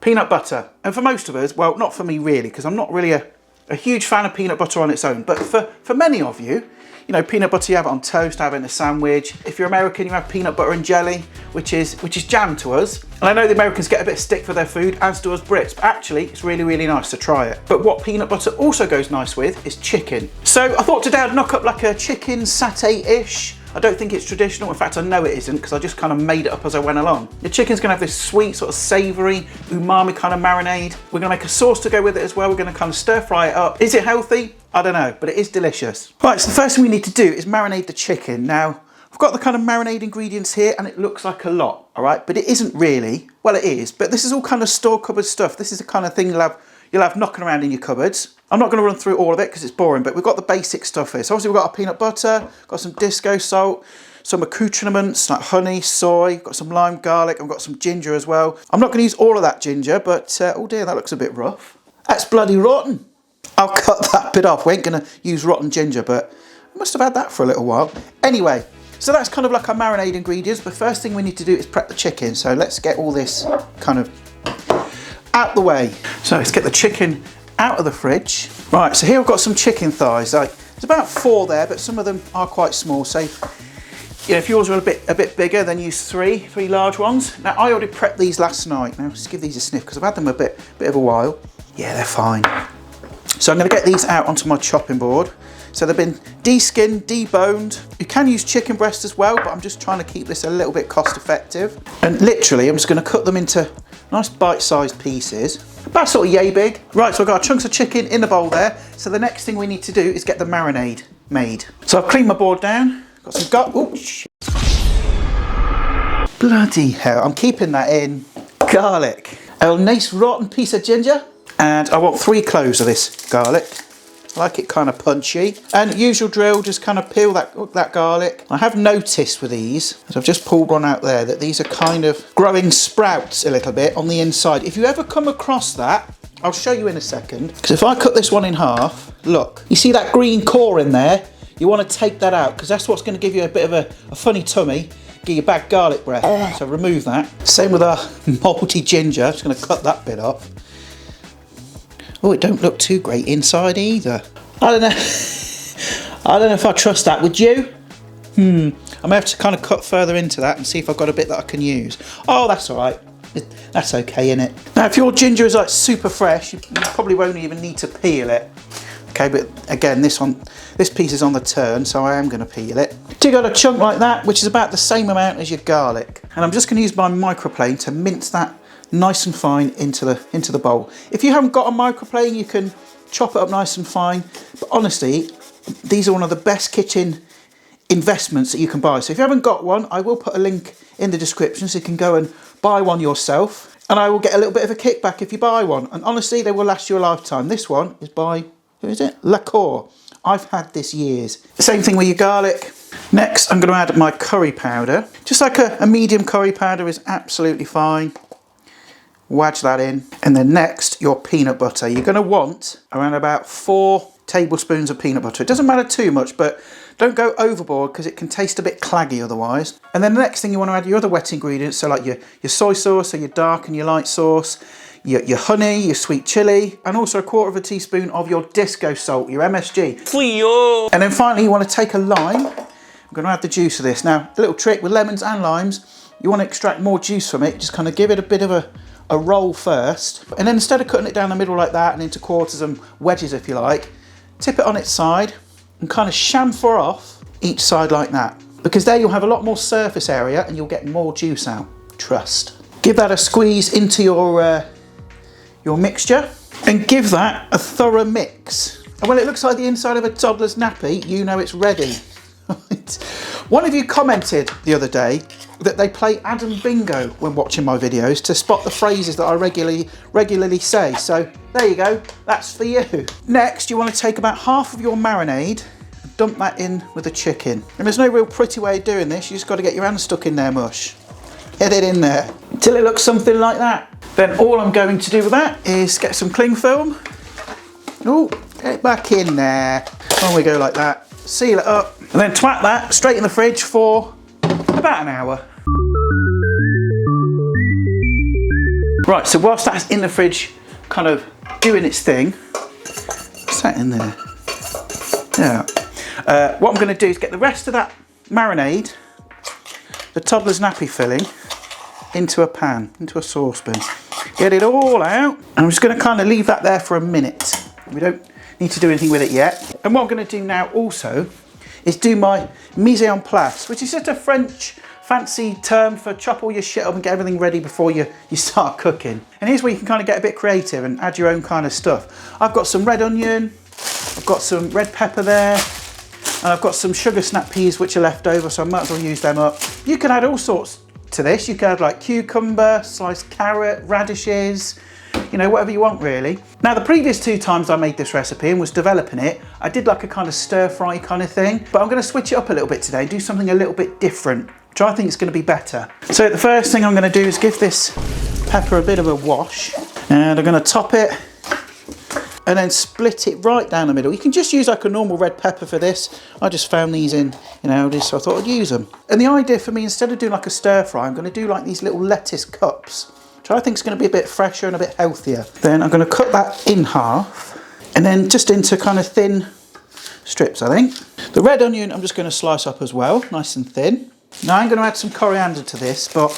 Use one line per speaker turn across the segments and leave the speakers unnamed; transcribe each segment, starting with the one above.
peanut butter. And for most of us, well, not for me really, because I'm not really a huge fan of peanut butter on its own, but for many of you, you know, peanut butter, you have it on toast, have it in a sandwich. If you're American, you have peanut butter and jelly, which is jam to us. And I know the Americans get a bit of stick for their food, as do us Brits, but actually it's really, really nice to try it. But what peanut butter also goes nice with is chicken. So I thought today I'd knock up like a chicken satay-ish. I don't think it's traditional. In fact, I know it isn't, because I just kind of made it up as I went along. The chicken's gonna have this sweet, sort of savoury, umami kind of marinade. We're gonna make a sauce to go with it as well. We're gonna kind of stir fry it up. Is it healthy? I don't know, but it is delicious. Right, so the first thing we need to do is marinate the chicken. Now, I've got the kind of marinade ingredients here, and it looks like a lot, all right? But it isn't really. Well, it is, but this is all kind of store cupboard stuff. This is the kind of thing you'll have knocking around in your cupboards. I'm not going to run through all of it because it's boring, but we've got the basic stuff here. So obviously we've got our peanut butter, got some disco salt, some accoutrements like honey, soy, got some lime, garlic, I've got some ginger as well. I'm not going to use all of that ginger, but oh dear, that looks a bit rough. That's bloody rotten. I'll cut that bit off. We ain't going to use rotten ginger, but I must have had that for a little while. Anyway, so that's kind of like our marinade ingredients, but first thing we need to do is prep the chicken. So let's get all this kind of out the way. So let's get the chicken out of the fridge. Right, so here I've got some chicken thighs. There's about 4 there, but some of them are quite small. So, you know, if yours are a bit bigger, then use three large ones. Now, I already prepped these last night. Now, just give these a sniff because I've had them a bit of a while. Yeah, they're fine. So I'm going to get these out onto my chopping board. So they've been de-skinned, deboned. You can use chicken breast as well, but I'm just trying to keep this a little bit cost effective. And literally, I'm just going to cut them into nice bite-sized pieces, about sort of yay big. Right, so I've got our chunks of chicken in the bowl there. So the next thing we need to do is get the marinade made. So I've cleaned my board down, got some oh shit. Bloody hell, I'm keeping that in. Garlic, a nice rotten piece of ginger, and I want 3 cloves of this garlic. I like it kind of punchy. And usual drill, just kind of peel that garlic. I have noticed with these, as I've just pulled one out there, that these are kind of growing sprouts a little bit on the inside. If you ever come across that, I'll show you in a second. Because if I cut this one in half, look, you see that green core in there? You want to take that out, because that's what's going to give you a bit of a funny tummy, give you bad garlic breath. So remove that. Same with our moldy ginger. I'm just going to cut that bit off. Oh, it don't look too great inside either. I don't know. I don't know if I trust that. Would you? I may have to kind of cut further into that and see if I've got a bit that I can use. Oh, that's all right. That's okay, innit? Now, if your ginger is like super fresh, you probably won't even need to peel it. Okay, but again, this piece is on the turn, so I am going to peel it. Dig out a chunk like that, which is about the same amount as your garlic. And I'm just going to use my microplane to mince that nice and fine into the bowl. If you haven't got a microplane, you can chop it up nice and fine. But honestly, these are one of the best kitchen investments that you can buy. So if you haven't got one, I will put a link in the description so you can go and buy one yourself. And I will get a little bit of a kickback if you buy one. And honestly, they will last you a lifetime. This one is by, who is it? La Cour. I've had this years. Same thing with your garlic. Next, I'm going to add my curry powder. Just like a medium curry powder is absolutely fine. Wedge that in. And then next, your peanut butter. You're going to want around about 4 tablespoons of peanut butter. It doesn't matter too much, but don't go overboard because it can taste a bit claggy otherwise. And then the next thing you want to add your other wet ingredients, so like your soy sauce, so your dark and your light sauce, your honey, your sweet chili, and also 1/4 teaspoon of your disco salt, your MSG. And then finally, you want to take a lime. I'm going to add the juice of this. Now, a little trick with lemons and limes, you want to extract more juice from it. Just kind of give it a bit of a roll first, and then instead of cutting it down the middle like that and into quarters and wedges if you like, tip it on its side and kind of chamfer off each side like that, because there you'll have a lot more surface area and you'll get more juice out. Trust. Give that a squeeze into your mixture and give that a thorough mix. And when it looks like the inside of a toddler's nappy, you know it's ready. One of you commented the other day that they play Adam Bingo when watching my videos to spot the phrases that I regularly say. So there you go, that's for you. Next, you want to take about half of your marinade and dump that in with the chicken. And there's no real pretty way of doing this, you just got to get your hand stuck in there, mush. Get it in there until it looks something like that. Then all I'm going to do with that is get some cling film. Oh, get it back in there. On we go like that. Seal it up and then twat that straight in the fridge for about an hour. Right, so whilst that's in the fridge, kind of doing its thing, what's that in there? Yeah. What I'm going to do is get the rest of that marinade, the toddler's nappy filling, into a pan, into a saucepan. Get it all out. And I'm just going to kind of leave that there for a minute. We don't need to do anything with it yet. And what I'm going to do now also is do my mise en place, which is just a French fancy term for chop all your shit up and get everything ready before you start cooking. And here's where you can kind of get a bit creative and add your own kind of stuff. I've got some red onion, I've got some red pepper there, and I've got some sugar snap peas which are left over, so I might as well use them up. You can add all sorts to this. You can add like cucumber, sliced carrot, radishes, you know, whatever you want really. Now the previous 2 times I made this recipe and was developing it, I did like a kind of stir fry kind of thing, but I'm going to switch it up a little bit today, do something a little bit different, which I think is going to be better. So the first thing I'm going to do is give this pepper a bit of a wash, and I'm going to top it and then split it right down the middle. You can just use like a normal red pepper for this. I just found these in Aldi, so I thought I'd use them. And the idea for me, instead of doing like a stir fry, I'm going to do like these little lettuce cups, which I think is going to be a bit fresher and a bit healthier. Then I'm going to cut that in half and then just into kind of thin strips, I think. The red onion I'm just going to slice up as well, nice and thin. Now I'm going to add some coriander to this, but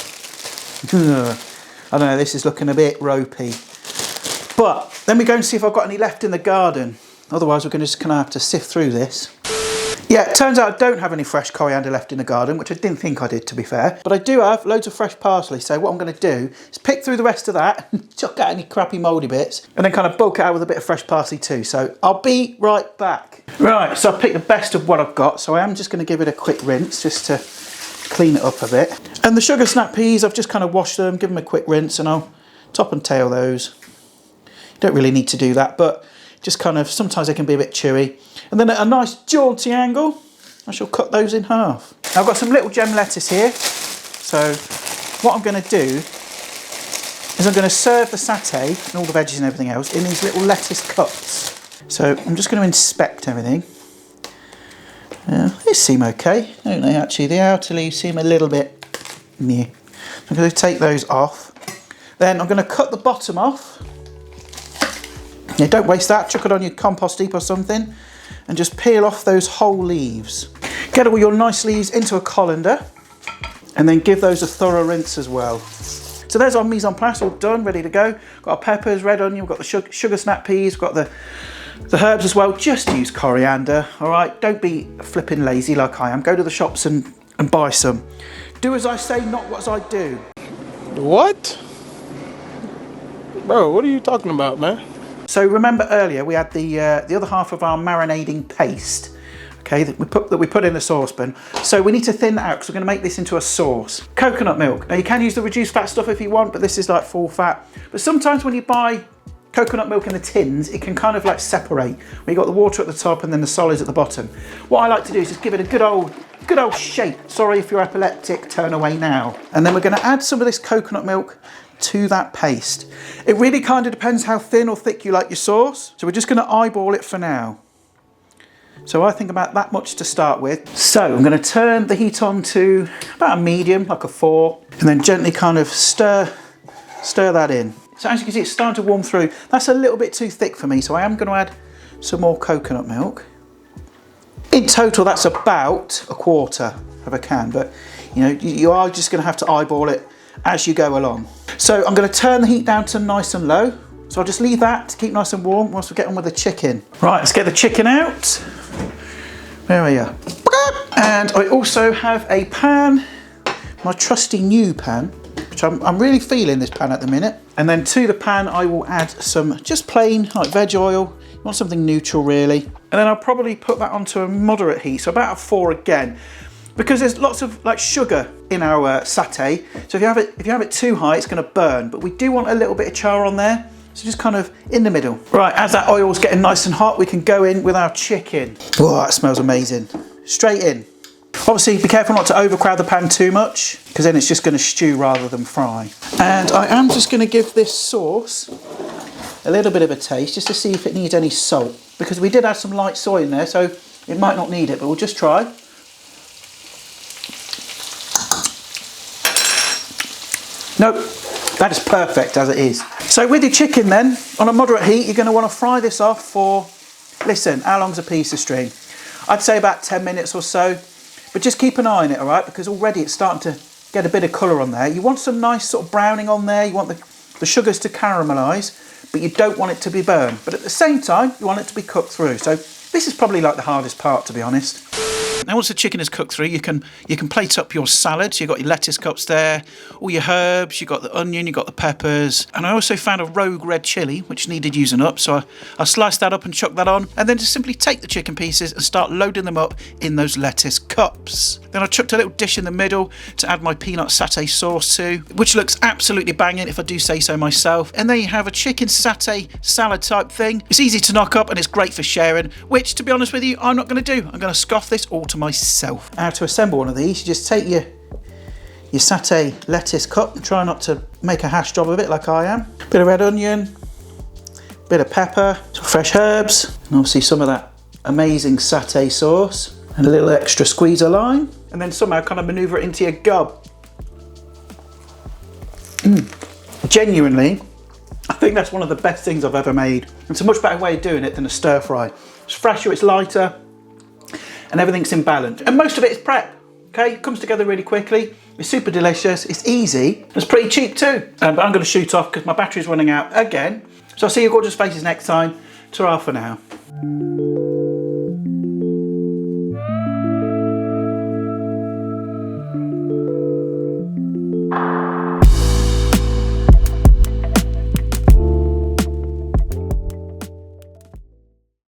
I don't know, this is looking a bit ropey. But then we go and see if I've got any left in the garden. Otherwise we're going to just kind of have to sift through this. Yeah, it turns out I don't have any fresh coriander left in the garden, which I didn't think I did, to be fair. But I do have loads of fresh parsley, so what I'm going to do is pick through the rest of that, chuck out any crappy mouldy bits, and then kind of bulk it out with a bit of fresh parsley too. So I'll be right back. Right, so I've picked the best of what I've got, so I am just going to give it a quick rinse, just to clean it up a bit. And the sugar snap peas, I've just kind of washed them, give them a quick rinse, and I'll top and tail those. Don't really need to do that, but just kind of, sometimes they can be a bit chewy. And then at a nice jaunty angle, I shall cut those in half. Now I've got some little gem lettuce here. So what I'm going to do is I'm going to serve the satay and all the veggies and everything else in these little lettuce cups. So I'm just going to inspect everything. These seem okay, don't they? Actually, the outer leaves seem a little bit meh. I'm going to take those off. Then I'm going to cut the bottom off. Yeah, don't waste that, chuck it on your compost heap or something and just peel off those whole leaves. Get all your nice leaves into a colander and then give those a thorough rinse as well. So there's our mise en place, all done, ready to go. Got our peppers, red onion, we've got the sugar snap peas, we've got the herbs as well. Just use coriander, all right? Don't be flipping lazy like I am. Go to the shops and buy some. Do as I say, not what I do.
What? Bro, what are you talking about, man?
So remember earlier we had the other half of our marinating paste, okay, that we put in the saucepan. So we need to thin that out because we're going to make this into a sauce. Coconut milk. Now you can use the reduced fat stuff if you want, but this is like full fat. But sometimes when you buy coconut milk in the tins, it can kind of like separate. Where you got the water at the top and then the solids at the bottom. What I like to do is just give it a good old shake. Sorry if you're epileptic, turn away now. And then we're going to add some of this coconut milk to that paste. It really kind of depends how thin or thick you like your sauce. So we're just going to eyeball it for now. So I think about that much to start with. So I'm going to turn the heat on to about a medium, like a 4, and then gently kind of stir that in. So as you can see, it's starting to warm through. That's a little bit too thick for me, so I am going to add some more coconut milk. In total, that's about a quarter of a can, but you know, you are just going to have to eyeball it as you go along. So I'm going to turn the heat down to nice and low. So I'll just leave that to keep nice and warm whilst we get on with the chicken. Right, let's get the chicken out. There we are. And I also have a pan, my trusty new pan, which I'm really feeling this pan at the minute. And then to the pan, I will add some just plain like veg oil. You want something neutral really. And then I'll probably put that onto a moderate heat, so about a 4 again. Because there's lots of like sugar in our satay, so if you have it too high, it's going to burn. But we do want a little bit of char on there, so just kind of in the middle. Right, as that oil's getting nice and hot, we can go in with our chicken. Oh, that smells amazing. Straight in. Obviously, be careful not to overcrowd the pan too much, because then it's just going to stew rather than fry. And I am just going to give this sauce a little bit of a taste, just to see if it needs any salt, because we did add some light soy in there, so it might not need it, but we'll just try. Nope, That is perfect as it is. So with your chicken then, on a moderate heat, you're going to want to fry this off for, listen, how long's a piece of string? I'd say about 10 minutes or so, but just keep an eye on it, all right? Because already it's starting to get a bit of colour on there. You want some nice sort of browning on there. You want the sugars to caramelise, but you don't want it to be burned. But at the same time, you want it to be cooked through. So this is probably like the hardest part, to be honest. Now once the chicken is cooked through, you can plate up your salad. So you've got your lettuce cups there, all your herbs, you've got the onion, you've got the peppers. And I also found a rogue red chilli, which needed using up. So I sliced that up and chucked that on. And then just simply take the chicken pieces and start loading them up in those lettuce cups. Then I chucked a little dish in the middle to add my peanut satay sauce to, which looks absolutely banging if I do say so myself. And there you have a chicken satay salad type thing. It's easy to knock up and it's great for sharing, which to be honest with you, I'm not going to do. I'm going to scoff this all to myself. How to assemble one of these, you just take your satay lettuce cup and try not to make a hash job of it like I am. Bit of red onion, bit of pepper, some fresh herbs, and obviously some of that amazing satay sauce, and a little extra squeeze of lime, and then somehow kind of manoeuvre it into your gob. Genuinely, I think that's one of the best things I've ever made. It's a much better way of doing it than a stir fry. It's fresher, it's lighter, and everything's in balance. And most of it is prep, okay? It comes together really quickly. It's super delicious, it's easy, it's pretty cheap too. But I'm gonna shoot off because my battery's running out again. So I'll see your gorgeous faces next time. Ta-ra for now.